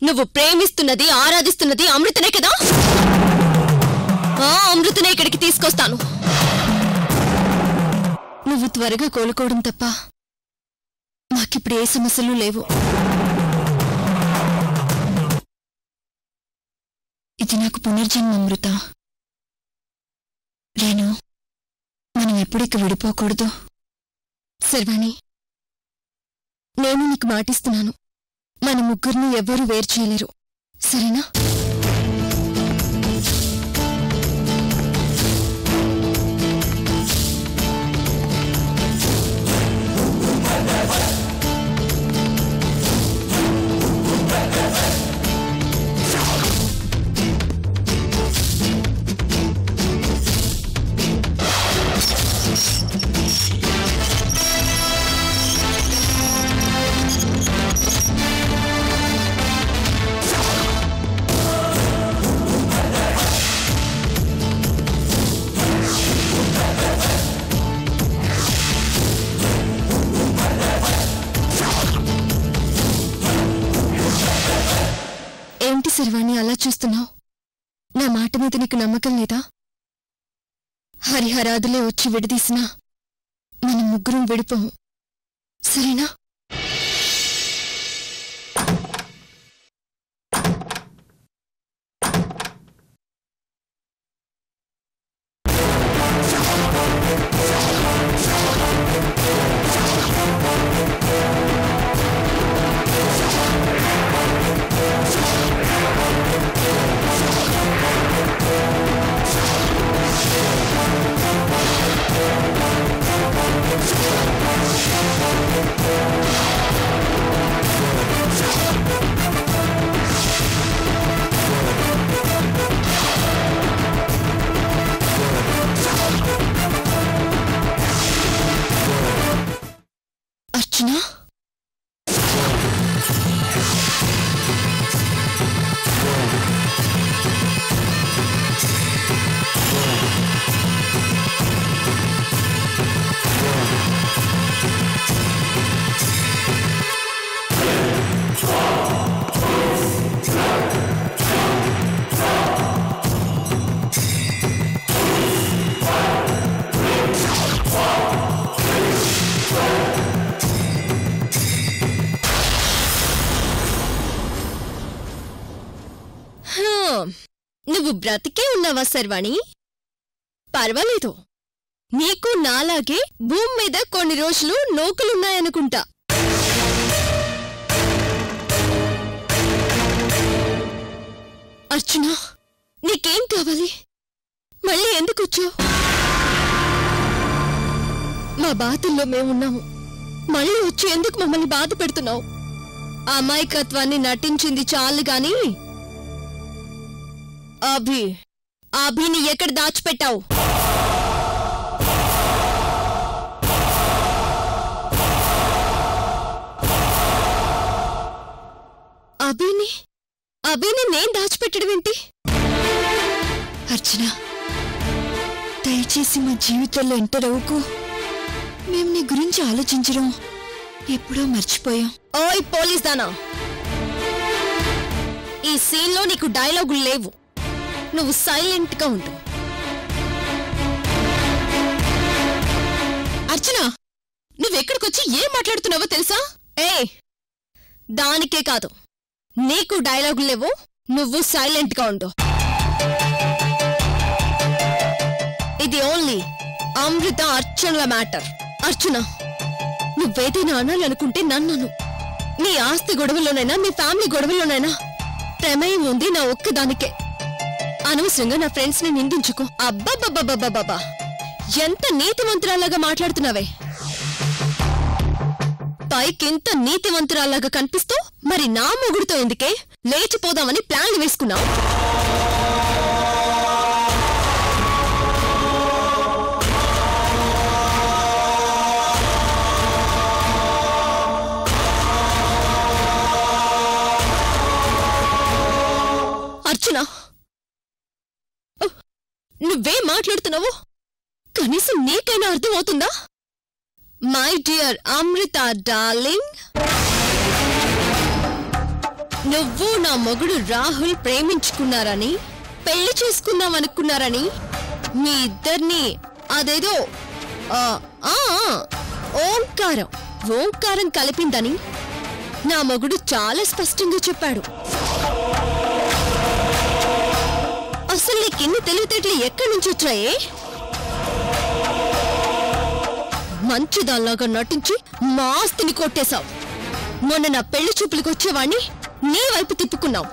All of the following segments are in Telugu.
నువ్వు ప్రేమిస్తున్నది ఆరాధిస్తున్నది అమృతనే కదా? ఆ అమృతనే ఇక్కడికి తీసుకొస్తాను. నువ్వు త్వరగా కోలుకోవడం తప్ప నాకిప్పుడు ఏ సమస్యలు లేవు. ఇది నాకు పునర్జన్మ అమృత. రేణు, మనం ఎప్పుడిక విడిపోకూడదు. శర్వాణి, నేను నీకు మాటిస్తున్నాను, మన ముగ్గురిని ఎవ్వరూ వేరు చేయలేరు, సరేనా? శర్వాణి, అలా చూస్తున్నావు? నా మాట మీద నీకు నమ్మకం లేదా? హరిహరాదులే వచ్చి విడదీసినా మనం ముగ్గురం విడిపోము, సరేనా? అర్చనా, నువ్వు బ్రతికే ఉన్నావా శర్వాణి? పర్వాలేదు, నీకు నాలాగే భూమి మీద కొన్ని రోజులు నౌకలున్నాయనుకుంటా. అర్చనా, నీకేం కావాలి? మళ్ళీ ఎందుకొచ్చావు? మా బాధల్లో మేమున్నాము, మళ్ళీ వచ్చి ఎందుకు మమ్మల్ని బాధ పెడుతున్నావు? అమాయకత్వాన్ని నటించింది చాలు గాని అభిని ఎక్కడ దాచిపెట్టావు? అభిని నేను దాచిపెట్టడం ఏంటి? అర్చన, దయచేసి మా జీవితంలో ఎంటర్ అవ్వకు. మేము నీ గురించి ఆలోచించడం ఎప్పుడో మర్చిపోయాం. ఓయ్ పోలీస్ దానా, ఈ సీన్లో నీకు డైలాగులు లేవు, నువ్వు సైలెంట్ గా ఉండు. అర్చన, నువ్వెక్కడికొచ్చి ఏం మాట్లాడుతున్నావో తెలుసా? దానికే కాదు, నీకు డైలాగులు లేవు, నువ్వు సైలెంట్ గా ఉండు. ఇది ఓన్లీ అమృత అర్చనల మ్యాటర్. అర్చన, నువ్వేదైనా అనాలనుకుంటే నన్ను, నీ ఆస్తి గొడవలోనైనా మీ ఫ్యామిలీ గొడవలోనైనా ప్రమేయం ఉంది నా ఒక్కదానికే. అనవసరంగా నా ఫ్రెండ్స్ ని నిందించుకో. అబ్బబ్బబ్బబ్బబ్బబ్బా, ఎంత నీతివంతురాలాగా మాట్లాడుతున్నావే. పైకింత నీతివంతురాలాగా కనిపిస్తూ మరి నా మొగుడుతో ఎందుకే లేచిపోదామని ప్లాన్లు వేసుకున్నావు? అర్చన, నువ్వే మాట్లాడుతున్నావు? కనీసం నీకైనా అర్థమవుతుందా? మై డియర్ అమృత డార్లింగ్, నువ్వు నా మొగుడు రాహుల్ ప్రేమించుకున్నారని పెళ్లి చేసుకుందామనుకున్నారని మీ ఇద్దరిని అదేదో ఓంకారం కలిపిందని నా మొగుడు చాలా స్పష్టంగా చెప్పాడు. అసలు నీకిన్ని తెలివితేటలు ఎక్కడి నుంచి వచ్చాయే? మంచిదాల్లాగా నటించి మా ఆస్తిని కొట్టేశావు. మొన్న నా పెళ్లి చూపులకు వచ్చేవాణ్ణి నీ వైపు తిప్పుకున్నావు.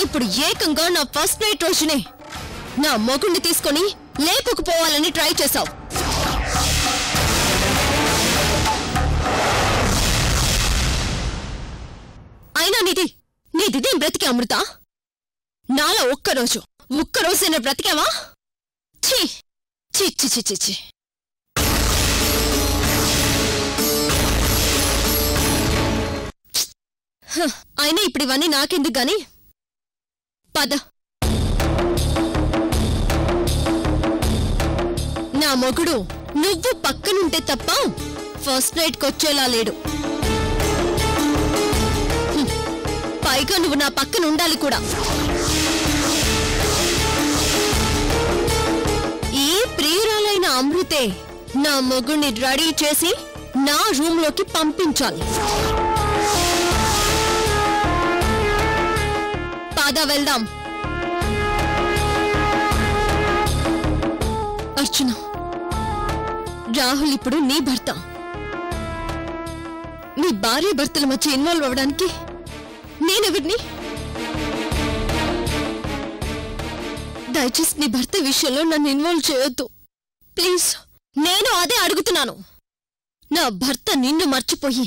ఇప్పుడు ఏకంగా నా ఫస్ట్ నైట్ రోజునే నా మొగుణ్ణి తీసుకొని లేపుకుపోవాలని ట్రై చేశావు. అయినా నీదిదేం బ్రతికే అమృత? నాలా ఒక్కరోజైనా బ్రతికావా? ఛీ ఛీ ఛీ ఛీ ఛీ ఛీ. అయినా ఇప్పుడు ఇవన్నీ నాకెందుకు గాని, పద. నా మొగుడు నువ్వు పక్కనుంటే తప్ప ఫస్ట్ నైట్కి వచ్చేలా లేడు. పైగా నువ్వు నా పక్కన ఉండాలి కూడా. ఈ ప్రియురాలైన అమృతే నా మొగుడిని రెడీ చేసి నా రూమ్లోకి పంపించాలి. పద వెళ్దాం. అర్చన, రాహుల్ ఇప్పుడు నీ భర్త. నీ భార్య భర్తల మధ్య ఇన్వాల్వ్ అవ్వడానికి నేనెవరిని? దయచేసి నీ భర్త విషయంలో నన్ను ఇన్వాల్వ్ చేయొద్దు ప్లీజ్. నేను అదే అడుగుతున్నాను. నా భర్త నిన్ను మర్చిపోయి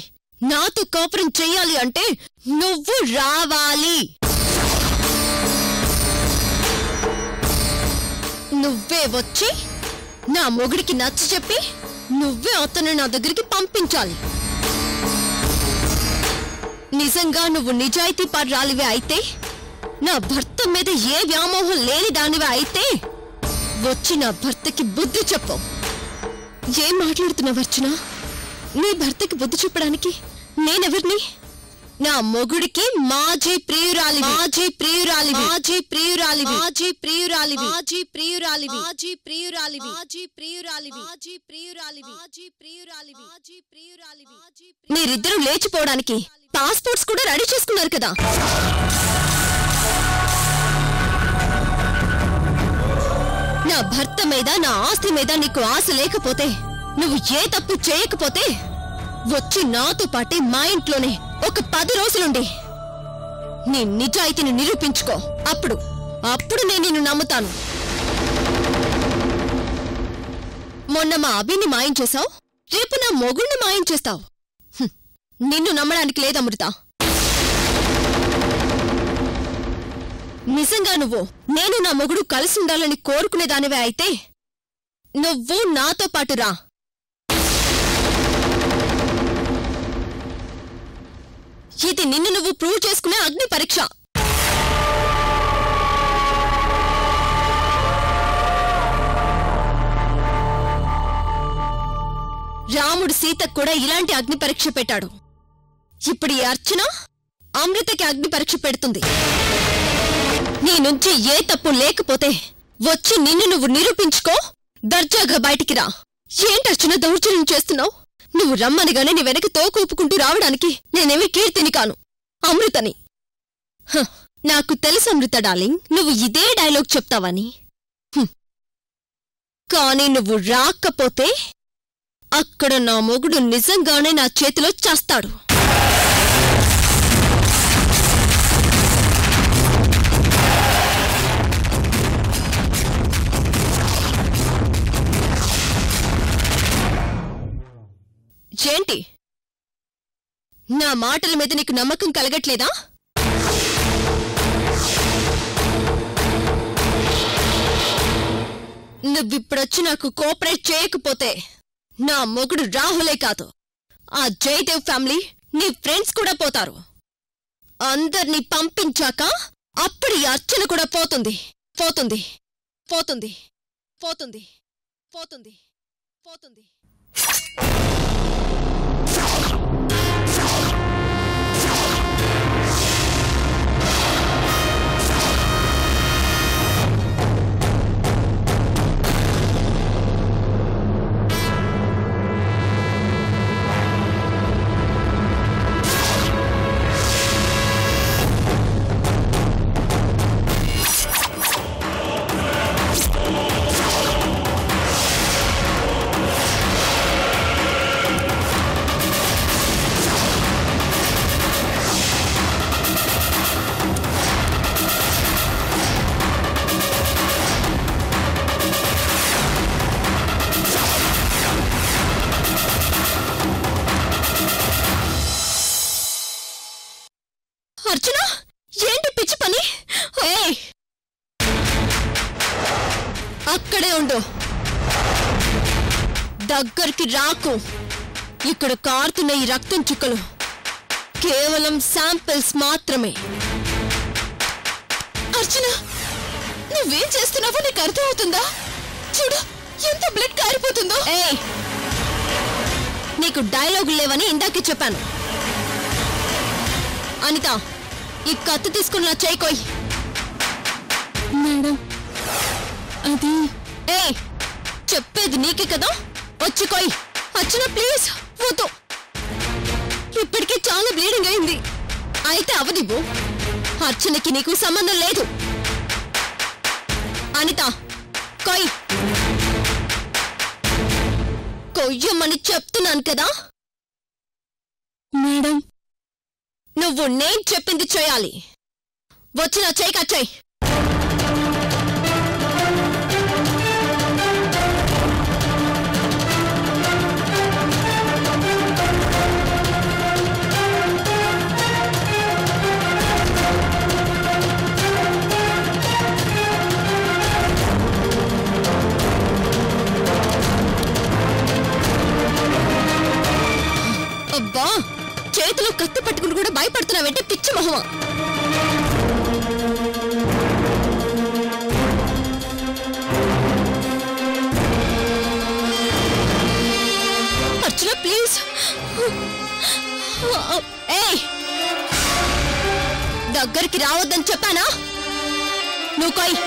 నాతో కాపురం చెయ్యాలి అంటే నువ్వు రావాలి. నువ్వే వచ్చి నా మొగుడికి నచ్చ చెప్పి నువ్వే అతను నా దగ్గరికి పంపించాలి. నిజంగా నువ్వు నిజాయితీ పర్రాలివే అయితే, నా భర్త మీద ఏ వ్యామోహం లేని దానివే అయితే వచ్చి నా భర్తకి బుద్ధి చెప్పు. ఏం మాట్లాడుతున్నావు అర్చన? నీ భర్తకి బుద్ధి చెప్పడానికి నేనెవరిని? నా మొగుడికి మాజీ ప్రియురాలివి. మాజీ ప్రియురాలివి. మాజీ ప్రియురాలివి. మాజీ ప్రియురాలివి. మాజీ ప్రియురాలివి. మాజీ ప్రియురాలివి. మాజీ ప్రియురాలివి. మాజీ ప్రియురాలివి. మాజీ ప్రియురాలివి. మాజీ ప్రియురాలివి. మీరిద్దరూ లేచిపోవడానికి పాస్పోర్ట్స్ కూడా రెడీ చేసుకున్నారు కదా. నా భర్త మీద నా ఆస్తి మీద నీకు ఆశ లేకపోతే, నువ్వు ఏ తప్పు చేయకపోతే వచ్చి నాతో పాటే మా ఇంట్లోనే ఒక 10 రోజులుండి నీ నిజాయితీని నిరూపించుకో. అప్పుడు నేను నిన్ను నమ్ముతాను. మొన్న మా అభిని మాయం చేశావు, రేపు నా మొగుణ్ణి మాయం చేస్తావు. నిన్ను నమ్మడానికి లేదమృత. నిజంగా నువ్వు నేను నా మొగుడు కలిసి ఉండాలని కోరుకునేదానివే అయితే నువ్వు నాతో పాటు రా. ఇది నిన్ను నువ్వు ప్రూవ్ చేసుకునే అగ్ని పరీక్ష. రాముడు సీతకు కూడా ఇలాంటి అగ్ని పరీక్ష పెట్టాడు. ఇప్పుడు ఈ అర్చన అమృతకి అగ్ని పరీక్ష పెడుతుంది. నీ నుంచి ఏ తప్పు లేకపోతే వచ్చి నిన్ను నువ్వు నిరూపించుకో. దర్జాగా బయటికి రా. ఏంటర్చన దౌర్జన్యం చేస్తున్నావు? నువ్వు రమ్మనిగానే నీ వెనక తోకూపుకుంటూ రావడానికి నేనేమి కీర్తిని కాను, అమృతని. నాకు తెలుసు అమృత డార్లింగ్, నువ్వు ఇదే డైలాగ్ చెప్తావని. కానీ నువ్వు రాకపోతే అక్కడ నా మొగుడు నిజంగానే నా చేతిలో చేస్తాడు. ఏంటి, నా మాటల మీద నీకు నమ్మకం కలగట్లేదా? నువ్విప్పుడొచ్చి నాకు కోఆపరేట్ చేయకపోతే నా మొగుడు రాహులే కాదు, ఆ జయదేవ్ ఫ్యామిలీ నీ ఫ్రెండ్స్ కూడా పోతారు. అందర్నీ పంపించాక అప్పుడు ఈ అర్చన కూడా పోతుంది. పోతుంది పోతుంది పోతుంది పోతుంది పోతుంది. అర్చన ఏంటి పిచ్చి పని? అక్కడే ఉండు, దగ్గరికి రాకు. ఇక్కడ కారుతున్న ఈ రక్తం చుక్కలు కేవలం శాంపిల్స్ మాత్రమే. అర్చన, నువ్వేం చేస్తున్నావో నీకు అర్థమవుతుందా? చూడు ఎంత బ్లడ్ కారిపోతుందో. నీకు డైలాగులు లేవని ఇందాకే చెప్పాను. అనిత, ఈ కత్తి తీసుకుని నా చేయి కోయ్. మేడం, అది చెప్పేది నీకే కదా, వచ్చి కోయ్. అర్చన ప్లీజ్ వద్దు, ఇప్పటికే చాలా బ్లీడింగ్ అయింది. అయితే అవదివ్వు, అర్చనకి నీకు సంబంధం లేదు. అనిత కోయ్, కొయ్యమని చెప్తున్నాను కదా. మేడం, నువ్వు నేను చెప్పింది చేయాలి. వచ్చిన చేయి కచ్చాయి. అబ్బా, చేతిలో కత్తి పట్టుకుని కూడా భయపడుతున్నావంటే పిచ్చి మొహమా? అర్చన ప్లీజ్. దగ్గరికి రావద్దని చెప్పానా? నువ్వు కోయ్.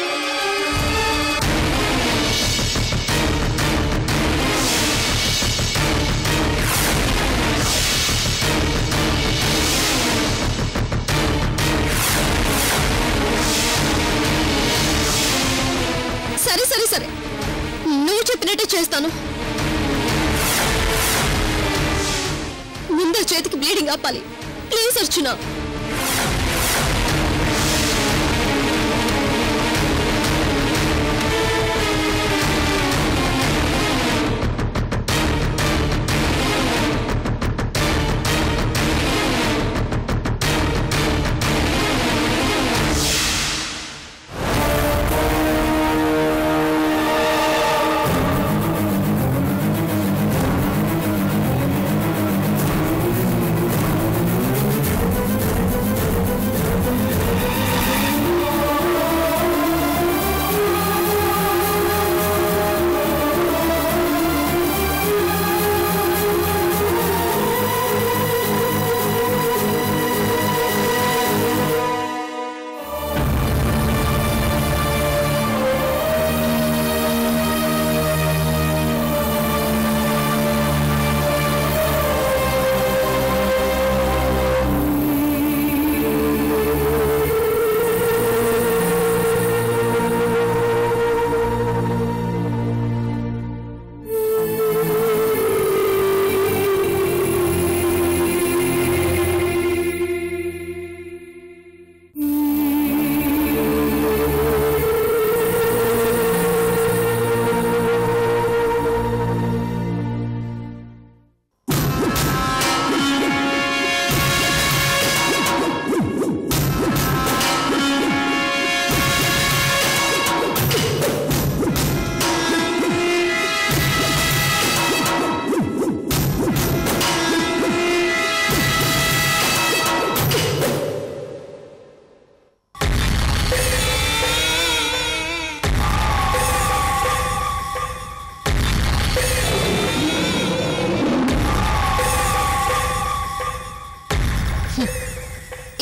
సరే సరే సరే, నువ్వు చెప్పినట్టే చేస్తాను. ముందు చేతికి బ్లీడింగ్ ఆపాలి ప్లీజ్ అర్చన.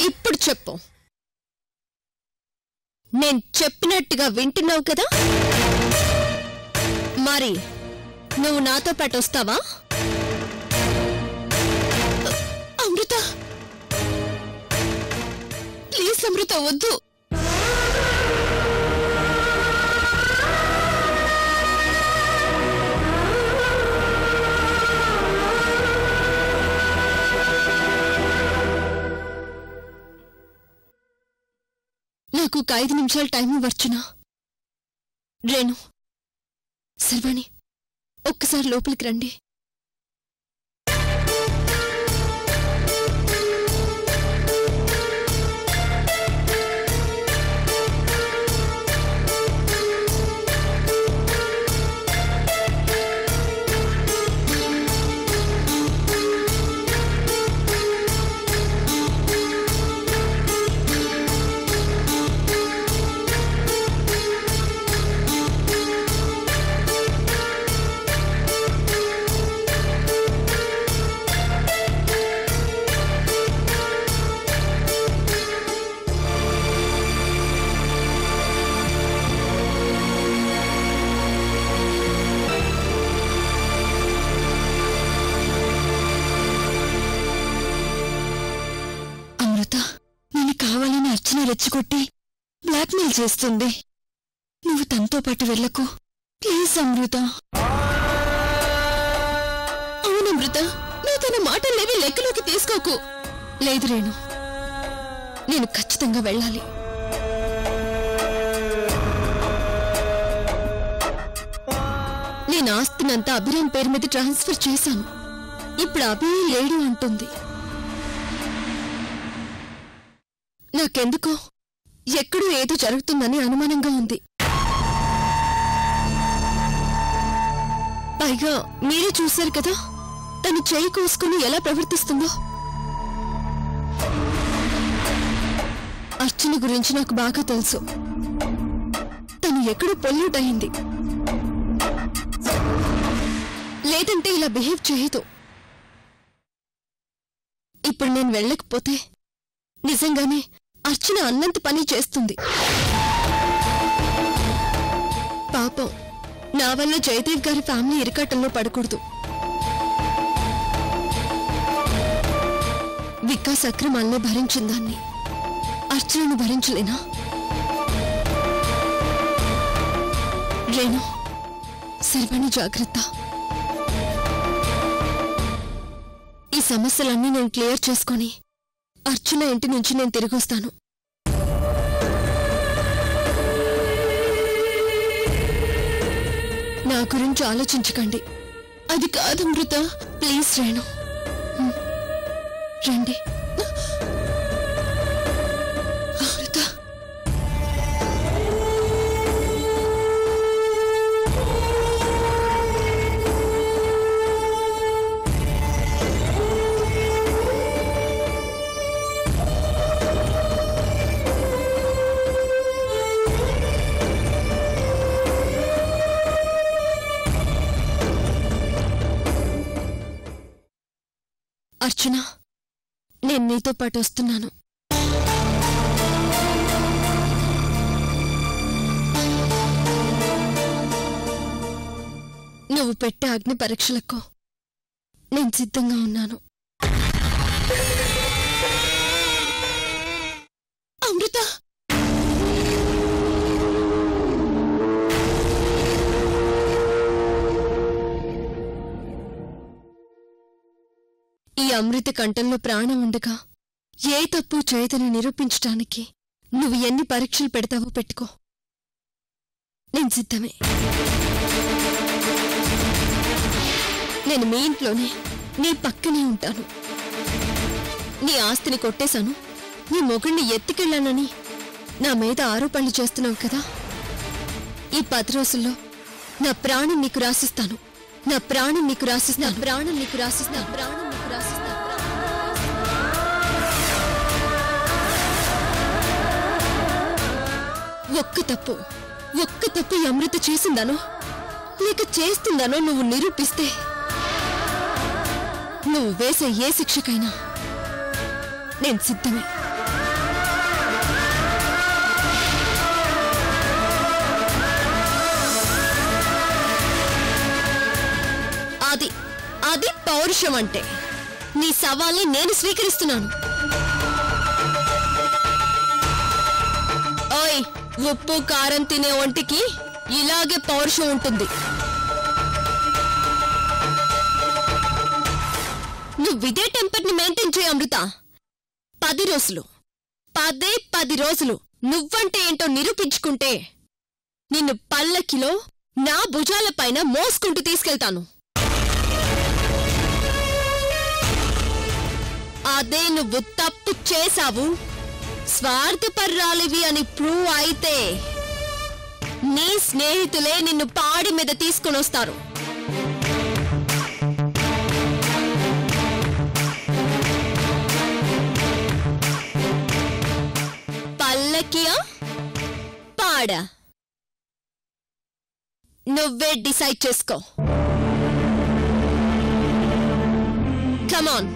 ఇప్పుడు చెప్పు, నేను చెప్పినట్టుగా వింటున్నావు కదా? మరి నువ్వు నాతో పాటు వస్తావా? అమృత ప్లీజ్, అమృత వద్దు. నాకు ఒక 5 నిమిషాలు టైం ఇవ్వచ్చునా? రేణు, శర్వాణి, ఒక్కసారి లోపలికి రండి. అమృత, నేను కావాలని అర్చన రెచ్చగొట్టి బ్లాక్మెయిల్ చేస్తుంది. నువ్వు తనతో పాటు వెళ్ళకు ప్లీజ్ అమృత. అవునమృత, నువ్వు తన మాటలేవి లెక్కలోకి తీసుకోకు. లేదు రేణు, నేను ఖచ్చితంగా వెళ్ళాలి. నేను ఆస్తినంతా అభిరామ్ పేరు మీద ట్రాన్స్ఫర్ చేశాను. ఇప్పుడు అభి లేడు అంటుంది. నాకెందుకో ఎక్కడో ఏదో జరుగుతుందని అనుమానంగా ఉంది. పైగా మీరే చూశారు కదా తను చేయి కోసుకుని ఎలా ప్రవర్తిస్తుందో. అర్చన గురించి నాకు బాగా తెలుసు. తను ఎక్కడో పొల్యూట్ అయింది, లేదంటే ఇలా బిహేవ్ చేయదు. ఇప్పుడు నేను వెళ్ళకపోతే నిజంగానే అర్చన అన్నంత పని చేస్తుంది. పాపం, నా వల్ల జయదేవ్ గారి ఫ్యామిలీ ఇరకాటంలో పడకూడదు. వికాస్ అక్రమాల్లో భరించిందాన్ని అర్చనను భరించలేనా? రేణు, శర్వాణి జాగ్రత్త. ఈ సమస్యలన్నీ నేను క్లియర్ చేసుకొని అర్చన ఇంటి నుంచి నేను తిరిగొస్తాను. నా గురించి ఆలోచించకండి. అది కాదమృత. ప్లీజ్ రేణు, రండి. అమృత, అర్చన, నేను నీతో పాటు వస్తున్నాను. నువ్వు పెట్టే అగ్ని పరీక్షలకు నేను సిద్ధంగా ఉన్నాను. అమృత, ఈ అమృత కంఠంలో ప్రాణం ఉండగా ఏ తప్పు చేయదని నిరూపించటానికి నువ్వు ఎన్ని పరీక్షలు పెడతావో పెట్టుకో. నేను సిద్ధమే. నేను మీ ఇంట్లోనే నీ పక్కనే ఉంటాను. నీ ఆస్తిని కొట్టేశాను, నీ మొగుణ్ణి ఎత్తుకెళ్ళానని నా మీద ఆరోపణలు చేస్తున్నావు కదా. ఈ 10 రోజుల్లో నా ప్రాణం నీకు రాసిస్తాను. నా ప్రాణం నీకు రాసిస్తాను. ప్రాణం నీకు రాసిస్తాను. ప్రాణం నీకు రాసిస్తాను. ఒక్క తప్పు ఈ అమృత చేసిందానో లేక చేస్తుందానో నువ్వు నిరూపిస్తే నువ్వు వేసే ఏ శిక్షకైనా నేను సిద్ధమే. అది పౌరుషం అంటే. నీ సవాల్ని నేను స్వీకరిస్తున్నాను. ఓయ్, ఉప్పు కారం తినే ఒంటికి ఇలాగే పౌరుషం ఉంటుంది. నువ్విదే టెంపర్ని మెయింటైన్ చేయ అమృత. 10 రోజులు 10 రోజులు నువ్వంటే ఏంటో నిరూపించుకుంటే నిన్ను పల్లకిలో నా భుజాలపైన మోసుకుంటూ తీసుకెళ్తాను. అదే నువ్వు తప్పు చేశావు, స్వార్థపర్రాలివి అని ప్రూవ్ అయితే నీ స్నేహితులే నిన్ను పాడి మీద తీసుకుని వస్తారు. పల్లకియా పాడా నువ్వే డిసైడ్ చేసుకో. Come on.